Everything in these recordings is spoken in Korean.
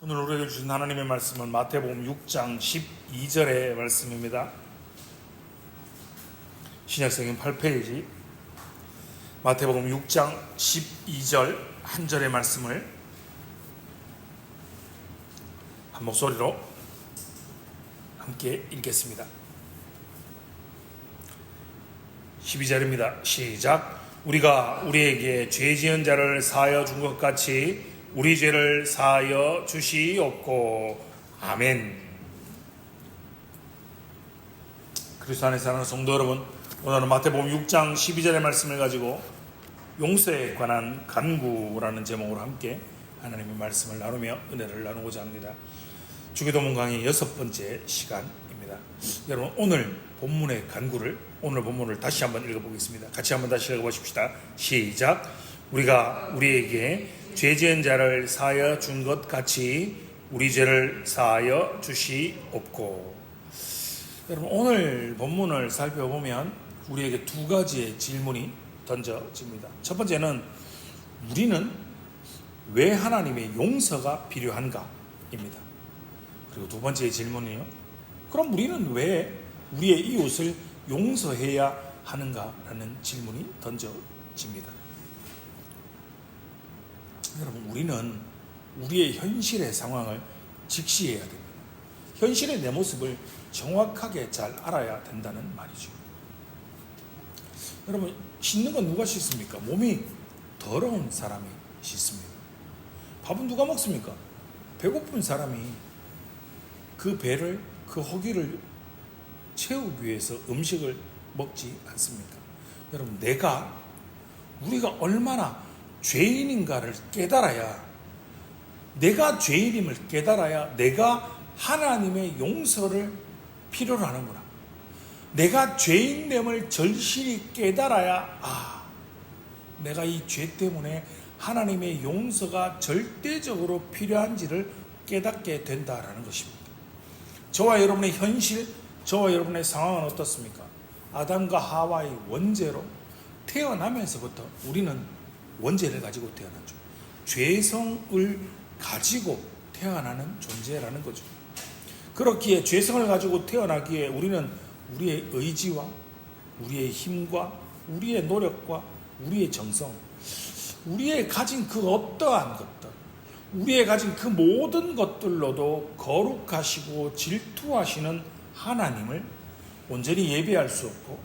오늘 우리에게 주신 하나님의 말씀은 마태복음 6장 12절의 말씀입니다. 신약성경 8페이지 마태복음 6장 12절 한 절의 말씀을 한 목소리로 함께 읽겠습니다. 12절입니다. 시작. 우리가 우리에게 죄 지은 자를 사하여 준 것 같이 우리 죄를 사하여 주시옵고. 아멘. 그리스도 안에 사랑하는 성도 여러분, 오늘은 마태복음 6장 12절의 말씀을 가지고 용서에 관한 간구라는 제목으로 함께 하나님의 말씀을 나누며 은혜를 나누고자 합니다. 주기도문 강의 6번째 시간입니다. 여러분, 오늘 본문의 간구를, 오늘 본문을 다시 한번 읽어보겠습니다. 같이 한번 다시 읽어보십시다. 시작. 우리가 우리에게 죄 지은 자를 사하여 준 것 같이 우리 죄를 사하여 주시옵고. 여러분, 오늘 본문을 살펴보면 우리에게 두 가지의 질문이 던져집니다. 첫 번째는 우리는 왜 하나님의 용서가 필요한가? 입니다. 그리고 두 번째 질문이요, 그럼 우리는 왜 우리의 이웃을 용서해야 하는가? 라는 질문이 던져집니다. 여러분, 우리는 우리의 현실의 상황을 직시해야 됩니다. 현실의 내 모습을 정확하게 잘 알아야 된다는 말이죠. 여러분, 씻는 건 누가 씻습니까? 몸이 더러운 사람이 씻습니다. 밥은 누가 먹습니까? 배고픈 사람이 그 배를, 그 허기를 채우기 위해서 음식을 먹지 않습니까? 여러분, 우리가 얼마나 죄인인가를 깨달아야, 내가 죄인임을 깨달아야 내가 하나님의 용서를 필요로 하는구나. 내가 죄인됨을 절실히 깨달아야, 내가 이 죄 때문에 하나님의 용서가 절대적으로 필요한지를 깨닫게 된다라는 것입니다. 저와 여러분의 현실, 저와 여러분의 상황은 어떻습니까? 아담과 하와의 원죄로 태어나면서부터 우리는 원죄를 가지고 태어나죠. 죄성을 가지고 태어나는 존재라는 거죠. 그렇기에 죄성을 가지고 태어나기에 우리는 우리의 의지와 우리의 힘과 우리의 노력과 우리의 정성, 우리의 가진 그 어떠한 것들, 우리의 가진 그 모든 것들로도 거룩하시고 질투하시는 하나님을 온전히 예배할 수 없고,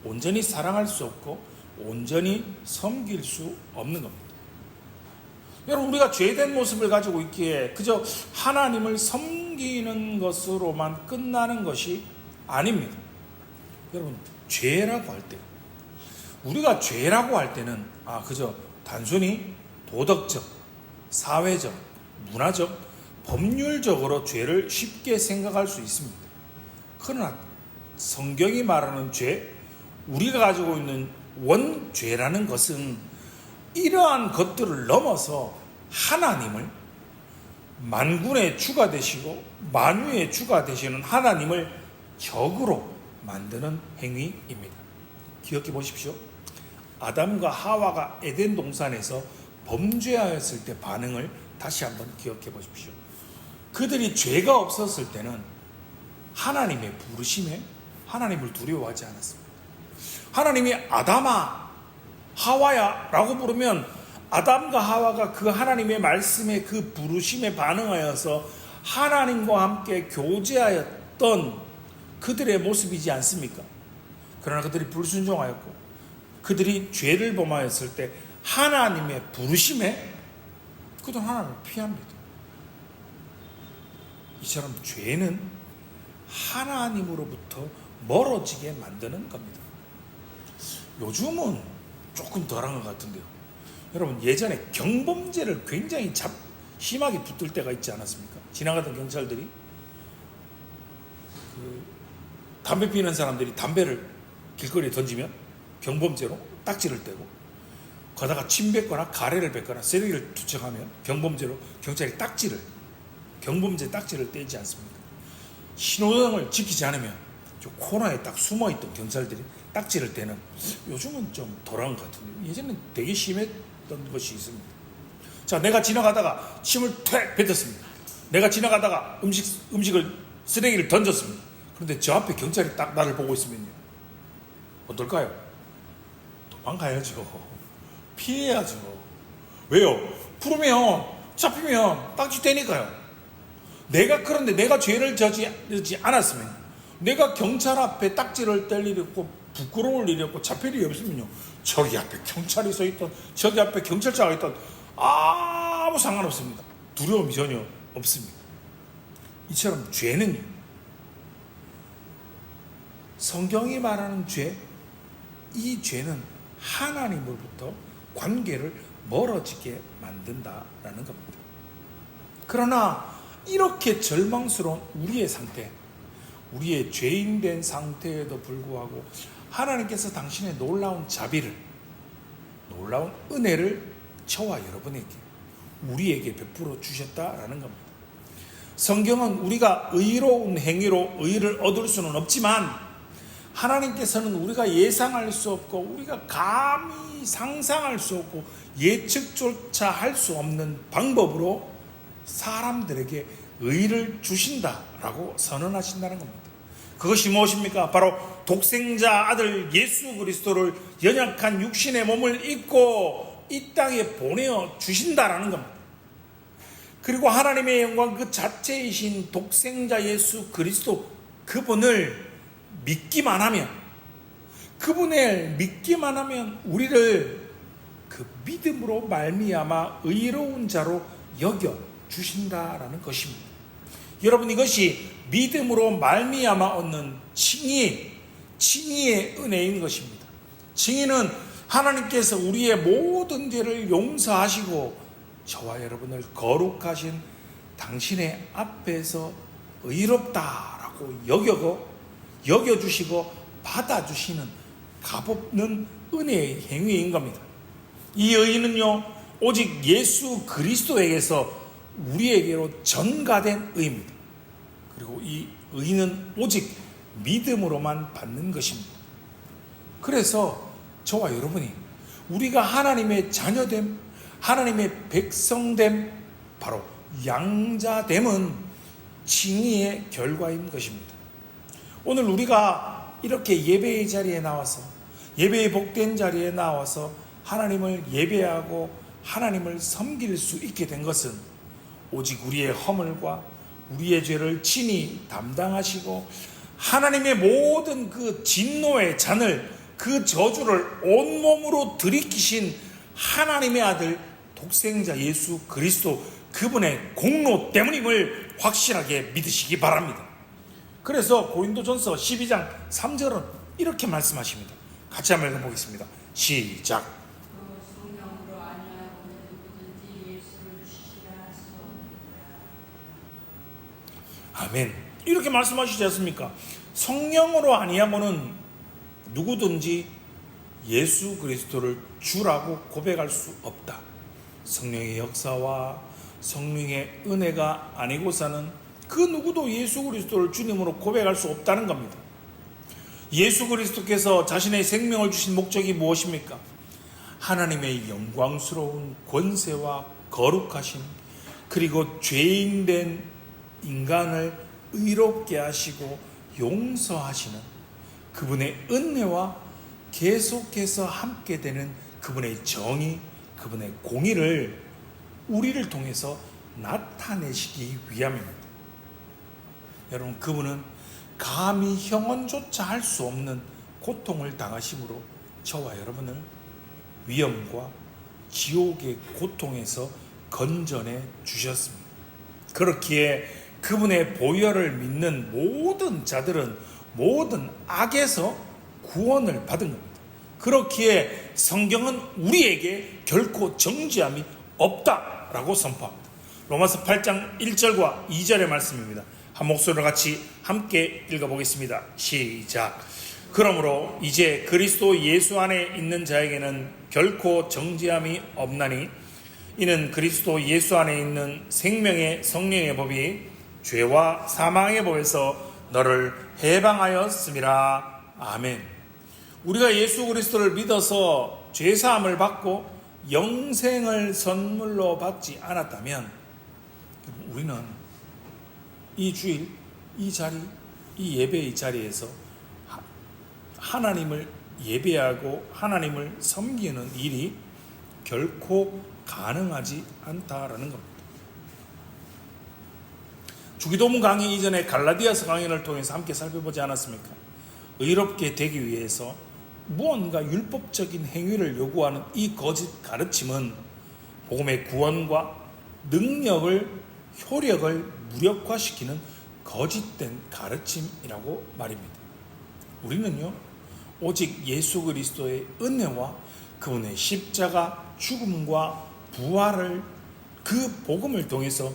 온전히 사랑할 수 없고, 온전히 섬길 수 없는 겁니다. 여러분, 우리가 죄된 모습을 가지고 있기에 그저 하나님을 섬기는 것으로만 끝나는 것이 아닙니다. 여러분, 죄라고 할 때, 우리가 죄라고 할 때는 그저 단순히 도덕적, 사회적, 문화적, 법률적으로 죄를 쉽게 생각할 수 있습니다. 그러나 성경이 말하는 죄, 우리가 가지고 있는 원죄라는 것은 이러한 것들을 넘어서 하나님을, 만군의 주가 되시고 만유의 주가 되시는 하나님을 적으로 만드는 행위입니다. 기억해 보십시오. 아담과 하와가 에덴 동산에서 범죄하였을 때 반응을 다시 한번 기억해 보십시오. 그들이 죄가 없었을 때는 하나님의 부르심에 하나님을 두려워하지 않았습니다. 하나님이 아담아, 하와야 라고 부르면 아담과 하와가 그 하나님의 말씀에, 그 부르심에 반응하여서 하나님과 함께 교제하였던 그들의 모습이지 않습니까? 그러나 그들이 불순종하였고 그들이 죄를 범하였을 때 하나님의 부르심에 그들은 하나님을 피합니다. 이처럼 죄는 하나님으로부터 멀어지게 만드는 겁니다. 요즘은 조금 덜한 것 같은데요. 여러분, 예전에 경범죄를 굉장히 심하게 붙들 때가 있지 않았습니까? 지나가던 경찰들이 담배 피우는 사람들이 담배를 길거리에 던지면 경범죄로 딱지를 떼고, 가다가 침 뱉거나 가래를 뱉거나 쓰레기를 투척하면 경범죄로 경찰이 경범죄 딱지를 떼지 않습니까? 신호등을 지키지 않으면 저 코너에 딱 숨어있던 경찰들이 딱지를 떼는, 요즘은 좀 덜한 것 같은데 예전엔 되게 심했던 것이 있습니다. 자, 내가 지나가다가 침을 퇴 뱉었습니다. 내가 지나가다가 음식을 쓰레기를 던졌습니다. 그런데 저 앞에 경찰이 딱 나를 보고 있으면요, 어떨까요? 도망가야죠. 피해야죠. 왜요? 부르면 잡히면 딱지 떼니까요. 그런데 내가 죄를 저지르지 않았으면, 내가 경찰 앞에 딱지를 뗄 일이 없고 부끄러울 일이 없고 잡힐 일이 없으면요, 저기 앞에 경찰이 서 있던, 저기 앞에 경찰차가 있던 아무 상관없습니다. 두려움이 전혀 없습니다. 이처럼 죄는요, 성경이 말하는 죄, 이 죄는 하나님으로부터 관계를 멀어지게 만든다라는 겁니다. 그러나 이렇게 절망스러운 우리의 상태, 우리의 죄인된 상태에도 불구하고 하나님께서 당신의 놀라운 자비를, 놀라운 은혜를 저와 여러분에게, 우리에게 베풀어 주셨다라는 겁니다. 성경은 우리가 의로운 행위로 의를 얻을 수는 없지만, 하나님께서는 우리가 예상할 수 없고 우리가 감히 상상할 수 없고 예측조차 할 수 없는 방법으로 사람들에게 의를 주신다라고 선언하신다는 겁니다. 그것이 무엇입니까? 바로 독생자 아들 예수 그리스도를 연약한 육신의 몸을 입고 이 땅에 보내어 주신다라는 겁니다. 그리고 하나님의 영광 그 자체이신 독생자 예수 그리스도, 그분을 믿기만 하면, 그분을 믿기만 하면 우리를 그 믿음으로 말미암아 의로운 자로 여겨 주신다라는 것입니다. 여러분, 이것이 믿음으로 말미암아 얻는 칭의의 은혜인 것입니다. 칭의는 하나님께서 우리의 모든 죄를 용서하시고 저와 여러분을 거룩하신 당신의 앞에서 의롭다라고 여겨주시고 받아주시는 값없는 은혜의 행위인 겁니다. 이 의는요, 오직 예수 그리스도에게서 우리에게로 전가된 의입니다. 그리고 이 의는 오직 믿음으로만 받는 것입니다. 그래서 저와 여러분이, 우리가 하나님의 자녀됨, 하나님의 백성됨, 바로 양자됨은 칭의의 결과인 것입니다. 오늘 우리가 이렇게 예배의 자리에 나와서, 예배의 복된 자리에 나와서 하나님을 예배하고 하나님을 섬길 수 있게 된 것은 오직 우리의 허물과 우리의 죄를 친히 담당하시고 하나님의 모든 그 진노의 잔을, 그 저주를 온몸으로 들이키신 하나님의 아들 독생자 예수 그리스도, 그분의 공로 때문임을 확실하게 믿으시기 바랍니다. 그래서 고린도전서 12장 3절은 이렇게 말씀하십니다. 같이 한번 읽어보겠습니다. 시작. 아멘. 이렇게 말씀하시지 않습니까? 성령으로 아니하고는 누구든지 예수 그리스도를 주라고 고백할 수 없다. 성령의 역사와 성령의 은혜가 아니고서는 그 누구도 예수 그리스도를 주님으로 고백할 수 없다는 겁니다. 예수 그리스도께서 자신의 생명을 주신 목적이 무엇입니까? 하나님의 영광스러운 권세와 거룩하심, 그리고 죄인된 인간을 의롭게 하시고 용서하시는 그분의 은혜와 계속해서 함께 되는 그분의 정의, 그분의 공의를 우리를 통해서 나타내시기 위함입니다. 여러분, 그분은 감히 형언조차 할 수 없는 고통을 당하심으로 저와 여러분을 위험과 지옥의 고통에서 건져내 주셨습니다. 그렇기에 그분의 보혈을 믿는 모든 자들은 모든 악에서 구원을 받은 겁니다. 그렇기에 성경은 우리에게 결코 정죄함이 없다라고 선포합니다. 로마서 8장 1절과 2절의 말씀입니다. 한 목소리로 같이 함께 읽어보겠습니다. 시작. 그러므로 이제 그리스도 예수 안에 있는 자에게는 결코 정죄함이 없나니 이는 그리스도 예수 안에 있는 생명의 성령의 법이 죄와 사망의 법에서 너를 해방하였음이라. 아멘. 우리가 예수 그리스도를 믿어서 죄사함을 받고 영생을 선물로 받지 않았다면 우리는 이 주일, 이 자리, 이 예배의 자리에서 하나님을 예배하고 하나님을 섬기는 일이 결코 가능하지 않다라는 겁니다. 주기도문 강의 이전에 갈라디아서 강의를 통해서 함께 살펴보지 않았습니까? 의롭게 되기 위해서 무언가 율법적인 행위를 요구하는 이 거짓 가르침은 복음의 구원과 능력을, 효력을 무력화시키는 거짓된 가르침이라고 말입니다. 우리는요, 오직 예수 그리스도의 은혜와 그분의 십자가 죽음과 부활을, 그 복음을 통해서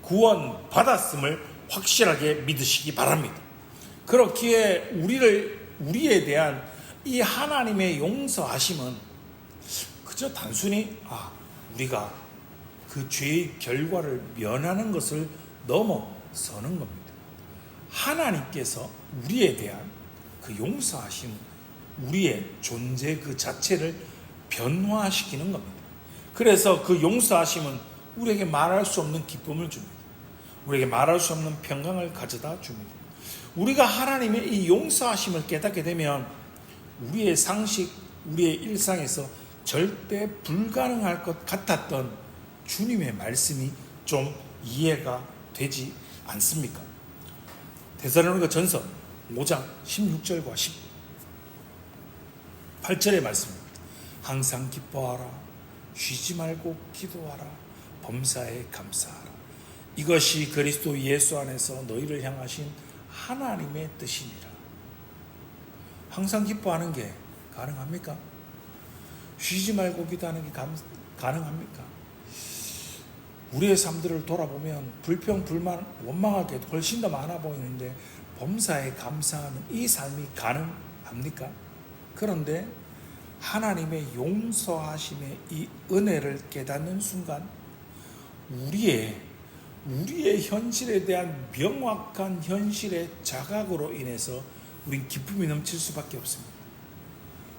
구원 받았음을 확실하게 믿으시기 바랍니다. 그렇기에 우리에 대한 이 하나님의 용서하심은 그저 단순히 우리가 그 죄의 결과를 면하는 것을 넘어서는 겁니다. 하나님께서 우리에 대한 그 용서하심, 우리의 존재 그 자체를 변화시키는 겁니다. 그래서 그 용서하심은 우리에게 말할 수 없는 기쁨을 줍니다. 우리에게 말할 수 없는 평강을 가져다 줍니다. 우리가 하나님의 이 용서하심을 깨닫게 되면 우리의 상식, 우리의 일상에서 절대 불가능할 것 같았던 주님의 말씀이 좀 이해가 되지 않습니까? 데살로니가 전서 5장 16절과 18절의 말씀입니다. 항상 기뻐하라, 쉬지 말고 기도하라, 범사에 감사하라. 이것이 그리스도 예수 안에서 너희를 향하신 하나님의 뜻이니라. 항상 기뻐하는 게 가능합니까? 쉬지 말고 기도하는 게 가능합니까? 우리의 삶들을 돌아보면 불평, 불만, 원망할 게 훨씬 더 많아 보이는데 범사에 감사하는 이 삶이 가능합니까? 그런데 하나님의 용서하심의 이 은혜를 깨닫는 순간 우리의 현실에 대한 명확한 현실의 자각으로 인해서 우린 기쁨이 넘칠 수밖에 없습니다.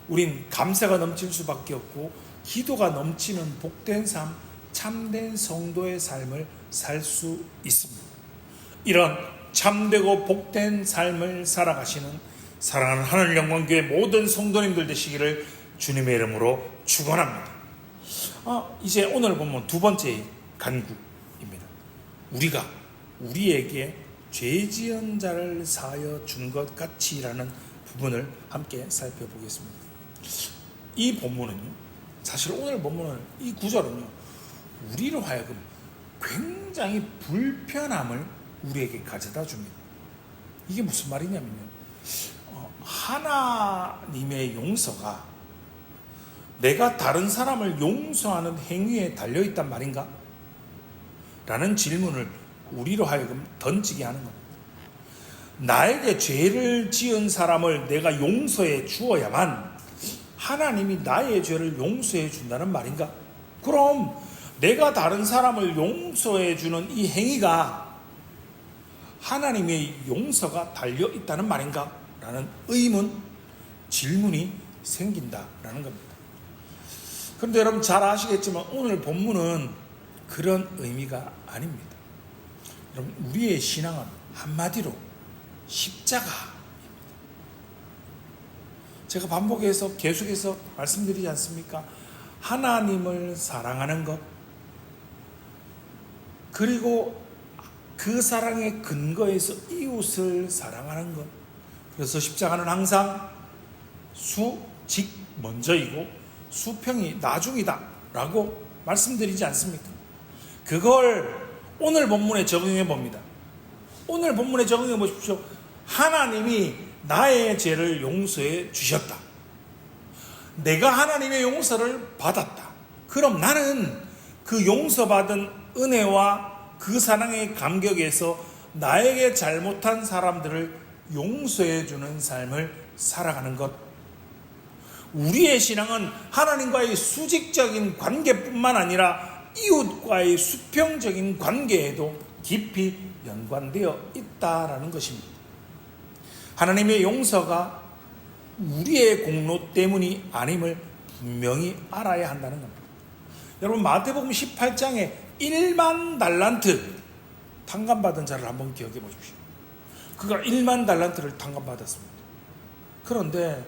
우린 감사가 넘칠 수밖에 없고 기도가 넘치는 복된 삶, 참된 성도의 삶을 살 수 있습니다. 이런 참되고 복된 삶을 살아가시는 사랑하는 하늘영광교회 모든 성도님들 되시기를 주님의 이름으로 축원합니다. 이제 오늘 보면 두 번째 간구입니다. 우리가 우리에게 죄 지은 자를 사하여 준 것 같이라는 부분을 함께 살펴보겠습니다. 이 본문은요, 사실 오늘 본문은 이 구절은요, 우리로 하여금 굉장히 불편함을 우리에게 가져다 줍니다. 이게 무슨 말이냐면요, 하나님의 용서가 내가 다른 사람을 용서하는 행위에 달려있단 말인가? 라는 질문을 우리로 하여금 던지게 하는 겁니다. 나에게 죄를 지은 사람을 내가 용서해 주어야만 하나님이 나의 죄를 용서해 준다는 말인가? 그럼 내가 다른 사람을 용서해 주는 이 행위가 하나님의 용서가 달려있다는 말인가? 라는 질문이 생긴다라는 겁니다. 그런데 여러분 잘 아시겠지만 오늘 본문은 그런 의미가 아닙니다. 여러분, 우리의 신앙은 한마디로 십자가입니다. 제가 반복해서 계속해서 말씀드리지 않습니까? 하나님을 사랑하는 것, 그리고 그 사랑의 근거에서 이웃을 사랑하는 것. 그래서 십자가는 항상 수직 먼저이고 수평이 나중이다 라고 말씀드리지 않습니까? 그걸 오늘 본문에 적용해 봅니다. 오늘 본문에 적용해 보십시오. 하나님이 나의 죄를 용서해 주셨다. 내가 하나님의 용서를 받았다. 그럼 나는 그 용서받은 은혜와 그 사랑의 감격에서 나에게 잘못한 사람들을 용서해 주는 삶을 살아가는 것. 우리의 신앙은 하나님과의 수직적인 관계뿐만 아니라 이웃과의 수평적인 관계에도 깊이 연관되어 있다라는 것입니다. 하나님의 용서가 우리의 공로 때문이 아님을 분명히 알아야 한다는 겁니다. 여러분, 마태복음 18장에 1만 달란트, 탕감받은 자를 한번 기억해 보십시오. 그가 1만 달란트를 탕감받았습니다. 그런데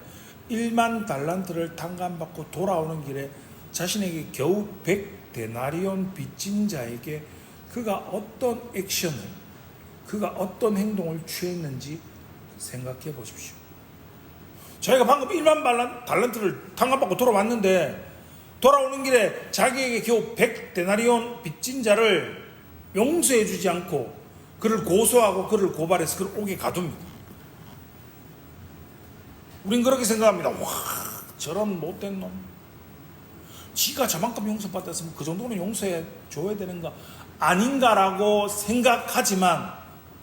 1만 달란트를 탕감받고 돌아오는 길에 자신에게 겨우 100데나리온 빚진 자에게 그가 어떤 액션을, 그가 어떤 행동을 취했는지 생각해 보십시오. 자기가 방금 1만 달란트를 탕감받고 돌아왔는데 돌아오는 길에 자기에게 겨우 100데나리온 빚진 자를 용서해 주지 않고 그를 고소하고 그를 고발해서 그를 옥에 가둡니다. 우린 그렇게 생각합니다. 와, 저런 못된 놈. 지가 저만큼 용서받았으면 그 정도는 용서해 줘야 되는 거 아닌가라고 생각하지만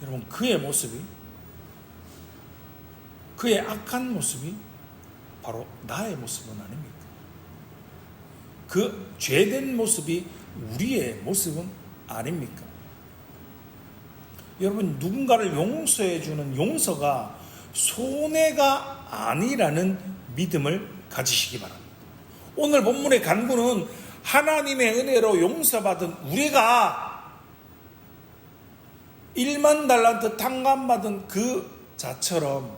여러분, 그의 모습이, 그의 악한 모습이 바로 나의 모습은 아닙니까? 그 죄된 모습이 우리의 모습은 아닙니까? 여러분, 누군가를 용서해 주는 용서가 손해가 아니라는 믿음을 가지시기 바랍니다. 오늘 본문의 간구는 하나님의 은혜로 용서받은 우리가 1만 달란트 탕감받은 그 자처럼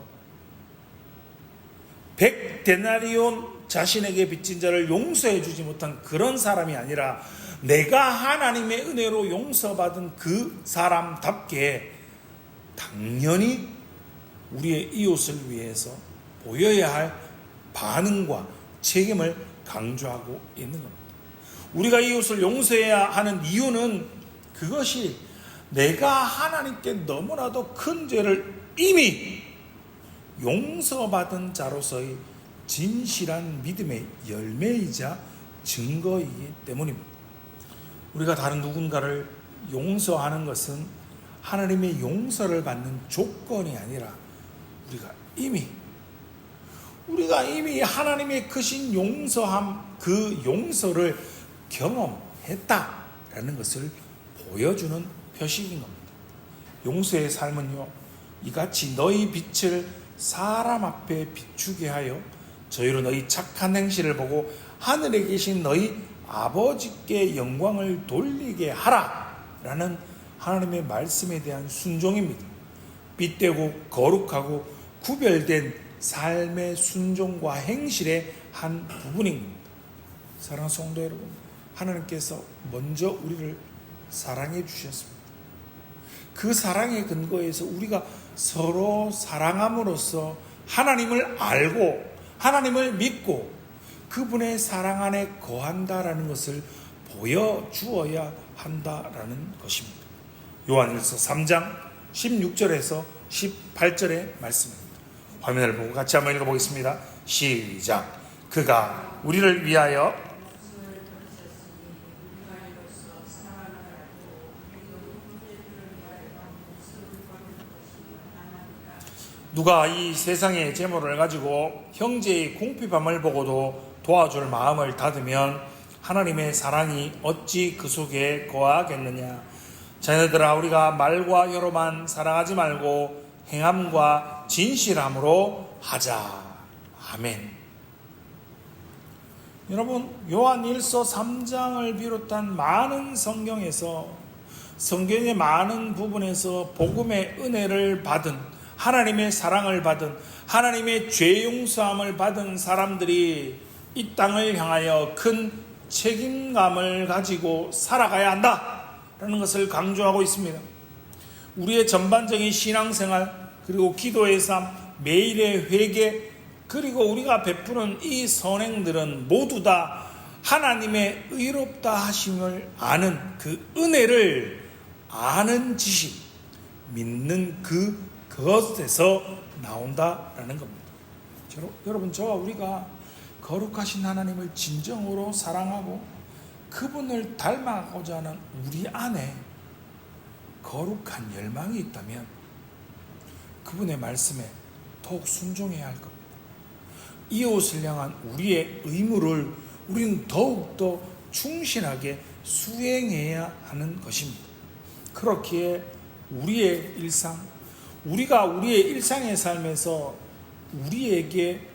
100데나리온 자신에게 빚진 자를 용서해 주지 못한 그런 사람이 아니라 내가 하나님의 은혜로 용서받은 그 사람답게 당연히 우리의 이웃을 위해서 보여야 할 반응과 책임을 강조하고 있는 겁니다. 우리가 이웃을 용서해야 하는 이유는 그것이 내가 하나님께 너무나도 큰 죄를 이미 용서받은 자로서의 진실한 믿음의 열매이자 증거이기 때문입니다. 우리가 다른 누군가를 용서하는 것은 하나님의 용서를 받는 조건이 아니라 우리가 이미 하나님의 크신 용서함, 그 용서를 경험했다라는 것을 보여주는 표식인 겁니다. 용서의 삶은요, 이같이 너희 빛을 사람 앞에 비추게 하여 저희로 너희 착한 행실을 보고 하늘에 계신 너희 아버지께 영광을 돌리게 하라라는 하나님의 말씀에 대한 순종입니다. 빛되고 거룩하고 구별된 삶의 순종과 행실의 한 부분입니다. 사랑하는 성도 여러분, 하나님께서 먼저 우리를 사랑해 주셨습니다. 그 사랑의 근거에서 우리가 서로 사랑함으로써 하나님을 알고 하나님을 믿고 그분의 사랑 안에 거한다라는 것을 보여주어야 한다라는 것입니다. 요한일서 3장 16절에서 18절의 말씀입니다. 화면을 보고 같이 한번 읽어보겠습니다. 시작. 그가 우리를 위하여 누가 이 세상의 재물을 가지고 형제의 궁핍함을 보고도 도와줄 마음을 닫으면 하나님의 사랑이 어찌 그 속에 거하겠느냐. 자녀들아, 우리가 말과 혀로만 사랑하지 말고 행함과 진실함으로 하자. 아멘. 여러분, 요한일서 3장을 비롯한 많은 성경의 많은 부분에서 복음의 은혜를 받은, 하나님의 사랑을 받은, 하나님의 죄 용서함을 받은 사람들이 이 땅을 향하여 큰 책임감을 가지고 살아가야 한다라는 것을 강조하고 있습니다. 우리의 전반적인 신앙생활, 그리고 기도의 삶, 매일의 회개, 그리고 우리가 베푸는 이 선행들은 모두 다 하나님의 의롭다 하심을 아는 그 은혜를 아는 지식, 믿는 그것에서 나온다라는 겁니다. 여러분, 저와 우리가 거룩하신 하나님을 진정으로 사랑하고 그분을 닮아가고자 하는 우리 안에 거룩한 열망이 있다면 그분의 말씀에 더욱 순종해야 할 겁니다. 이웃을 향한 우리의 의무를 우리는 더욱더 충실하게 수행해야 하는 것입니다. 그렇기에 우리의 일상, 우리가 우리의 일상의 삶에서 우리에게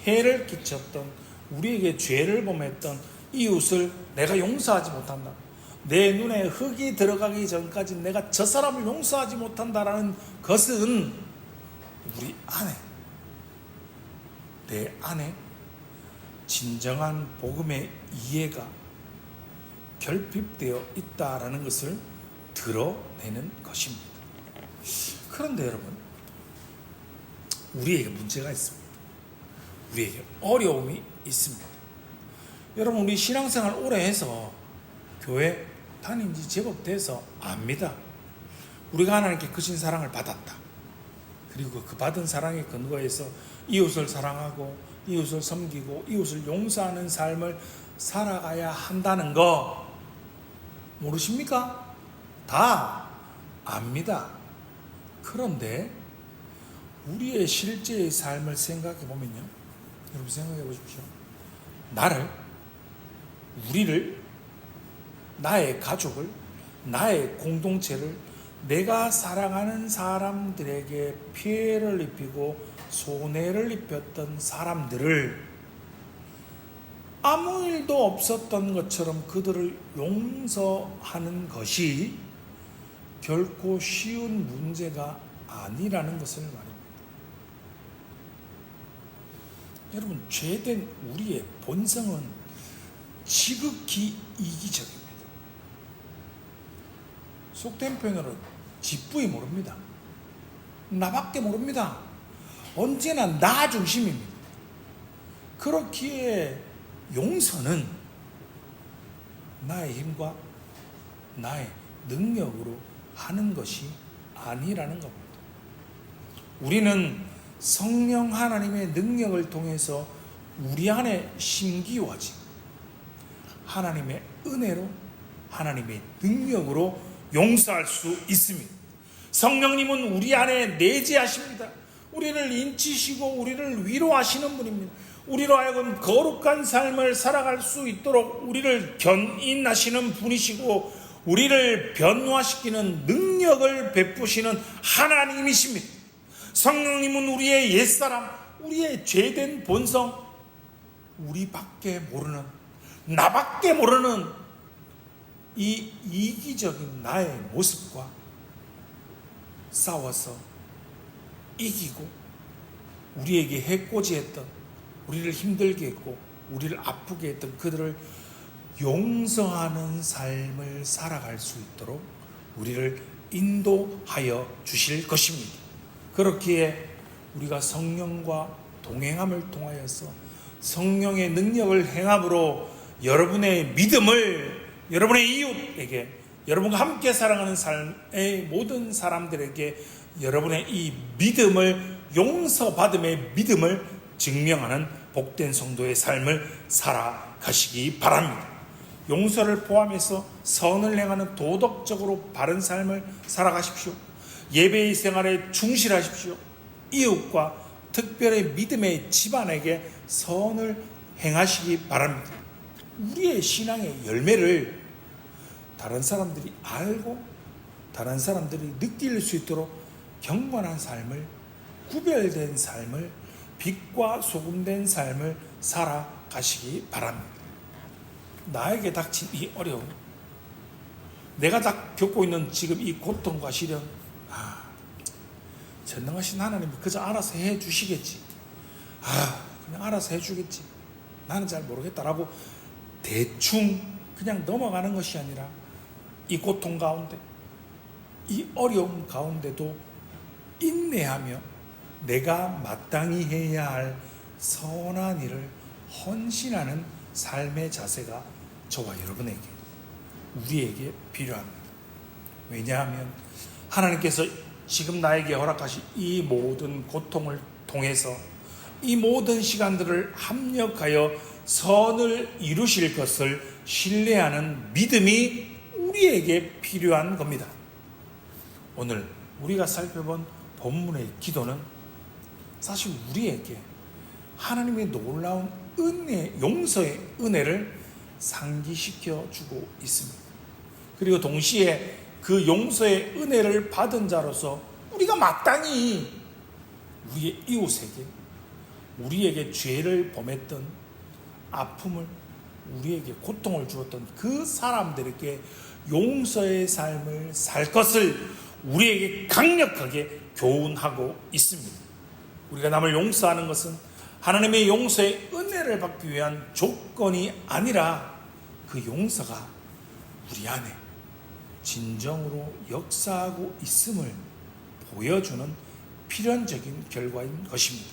해를 끼쳤던, 우리에게 죄를 범했던 이웃을 내가 용서하지 못한다, 내 눈에 흙이 들어가기 전까지 내가 저 사람을 용서하지 못한다라는 것은 우리 안에, 내 안에 진정한 복음의 이해가 결핍되어 있다라는 것을 드러내는 것입니다. 그런데 여러분, 우리에게 문제가 있습니다. 우리에게 어려움이 있습니다. 여러분, 우리 신앙생활 오래 해서 교회 다닌 지 제법 돼서 압니다. 우리가 하나님께 크신 사랑을 받았다. 그리고 그 받은 사랑의 근거에서 이웃을 사랑하고 이웃을 섬기고 이웃을 용서하는 삶을 살아가야 한다는 거 모르십니까? 다 압니다. 그런데 우리의 실제의 삶을 생각해 보면요, 여러분 생각해 보십시오. 우리를, 나의 가족을, 나의 공동체를, 내가 사랑하는 사람들에게 피해를 입히고 손해를 입혔던 사람들을 아무 일도 없었던 것처럼 그들을 용서하는 것이 결코 쉬운 문제가 아니라는 것을 말입니다. 여러분, 죄된 우리의 본성은 지극히 이기적입니다. 속된 표현으로 뒷부위 모릅니다. 나밖에 모릅니다. 언제나 나 중심입니다. 그렇기에 용서는 나의 힘과 나의 능력으로 하는 것이 아니라는 겁니다. 우리는 성령 하나님의 능력을 통해서 우리 안에 심기워진 하나님의 은혜로, 하나님의 능력으로 용서할 수 있습니다. 성령님은 우리 안에 내재하십니다. 우리를 인치시고 우리를 위로하시는 분입니다. 우리로 하여금 거룩한 삶을 살아갈 수 있도록 우리를 견인하시는 분이시고 우리를 변화시키는 능력을 베푸시는 하나님이십니다. 성령님은 우리의 옛사람, 우리의 죄된 본성, 우리밖에 모르는, 나밖에 모르는 이 이기적인 나의 모습과 싸워서 이기고 우리에게 해코지했던, 우리를 힘들게 했고 우리를 아프게 했던 그들을 용서하는 삶을 살아갈 수 있도록 우리를 인도하여 주실 것입니다. 그렇기에 우리가 성령과 동행함을 통하여서 성령의 능력을 행함으로 여러분의 믿음을 여러분의 이웃에게, 여러분과 함께 살아가는 삶의 모든 사람들에게 여러분의 이 믿음을, 용서받음의 믿음을 증명하는 복된 성도의 삶을 살아가시기 바랍니다. 용서를 포함해서 선을 행하는 도덕적으로 바른 삶을 살아가십시오. 예배의 생활에 충실하십시오. 이웃과 특별히 믿음의 집안에게 선을 행하시기 바랍니다. 우리의 신앙의 열매를 다른 사람들이 알고 다른 사람들이 느낄 수 있도록 경건한 삶을, 구별된 삶을, 빛과 소금된 삶을 살아가시기 바랍니다. 나에게 닥친 이 어려움, 내가 겪고 있는 지금 이 고통과 시련, 전능하신 하나님이 그저 알아서 해주시겠지, 그냥 알아서 해주겠지, 나는 잘 모르겠다라고 대충 그냥 넘어가는 것이 아니라 이 고통 가운데, 이 어려움 가운데도 인내하며 내가 마땅히 해야 할 선한 일을 헌신하는 삶의 자세가 저와 여러분에게, 우리에게 필요합니다. 왜냐하면 하나님께서 지금 나에게 허락하신 이 모든 고통을 통해서 이 모든 시간들을 합력하여 선을 이루실 것을 신뢰하는 믿음이 우리에게 필요한 겁니다. 오늘 우리가 살펴본 본문의 기도는 사실 우리에게 하나님의 놀라운 은혜, 용서의 은혜를 상기시켜 주고 있습니다. 그리고 동시에 그 용서의 은혜를 받은 자로서 우리가 마땅히 우리의 이웃에게, 우리에게 죄를 범했던, 아픔을, 우리에게 고통을 주었던 그 사람들에게 용서의 삶을 살 것을 우리에게 강력하게 교훈하고 있습니다. 우리가 남을 용서하는 것은 하나님의 용서의 은혜를 받기 위한 조건이 아니라 그 용서가 우리 안에 진정으로 역사하고 있음을 보여주는 필연적인 결과인 것입니다.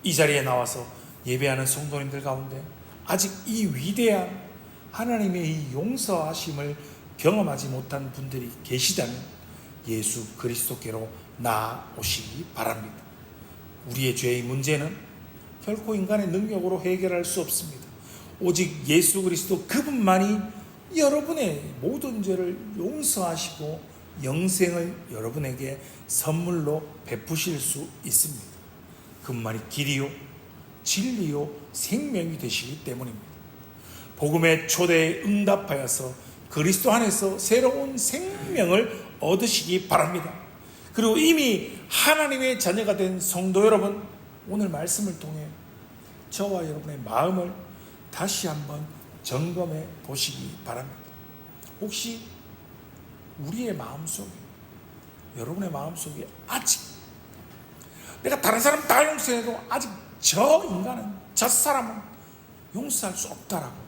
이 자리에 나와서 예배하는 성도님들 가운데 아직 이 위대한 하나님의 이 용서하심을 경험하지 못한 분들이 계시다면 예수 그리스도께로 나아오시기 바랍니다. 우리의 죄의 문제는 결코 인간의 능력으로 해결할 수 없습니다. 오직 예수 그리스도 그분만이 여러분의 모든 죄를 용서하시고 영생을 여러분에게 선물로 베푸실 수 있습니다. 그분만이 길이요 진리요 생명이 되시기 때문입니다. 복음의 초대에 응답하여서 그리스도 안에서 새로운 생명을 얻으시기 바랍니다. 그리고 이미 하나님의 자녀가 된 성도 여러분, 오늘 말씀을 통해 저와 여러분의 마음을 다시 한번 점검해 보시기 바랍니다. 혹시 우리의 마음속에, 여러분의 마음속에 아직 내가 다른 사람 다 용서해도 아직 저 인간은, 저 사람은 용서할 수 없다라고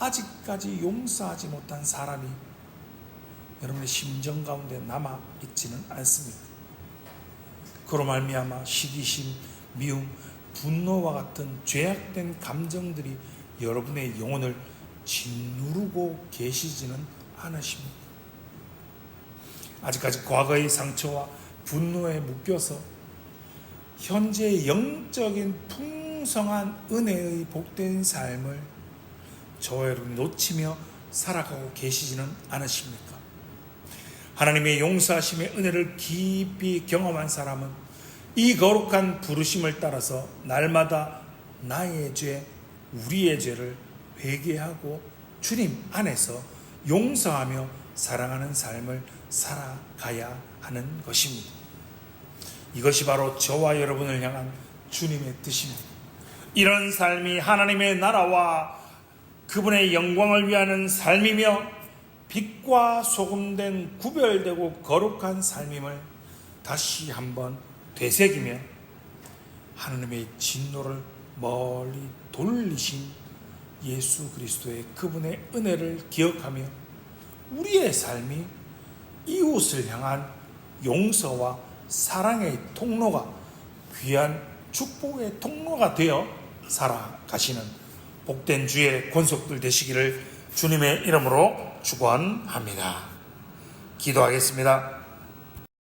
아직까지 용서하지 못한 사람이 여러분의 심정 가운데 남아있지는 않습니다. 그로 말미암아 시기심, 미움, 분노와 같은 죄악된 감정들이 여러분의 영혼을 짓누르고 계시지는 않으십니다. 아직까지 과거의 상처와 분노에 묶여서 현재의 영적인 풍성한 은혜의 복된 삶을 저와 여러분이 놓치며 살아가고 계시지는 않으십니까? 하나님의 용서하심의 은혜를 깊이 경험한 사람은 이 거룩한 부르심을 따라서 날마다 나의 죄, 우리의 죄를 회개하고 주님 안에서 용서하며 사랑하는 삶을 살아가야 하는 것입니다. 이것이 바로 저와 여러분을 향한 주님의 뜻입니다. 이런 삶이 하나님의 나라와 그분의 영광을 위하는 삶이며 빛과 소금 된 구별되고 거룩한 삶임을 다시 한번 되새기며 하나님의 진노를 멀리 돌리신 예수 그리스도의 그분의 은혜를 기억하며 우리의 삶이 이웃을 향한 용서와 사랑의 통로가, 귀한 축복의 통로가 되어 살아가시는 복된 주의 권속들 되시기를 주님의 이름으로 축원합니다. 기도하겠습니다.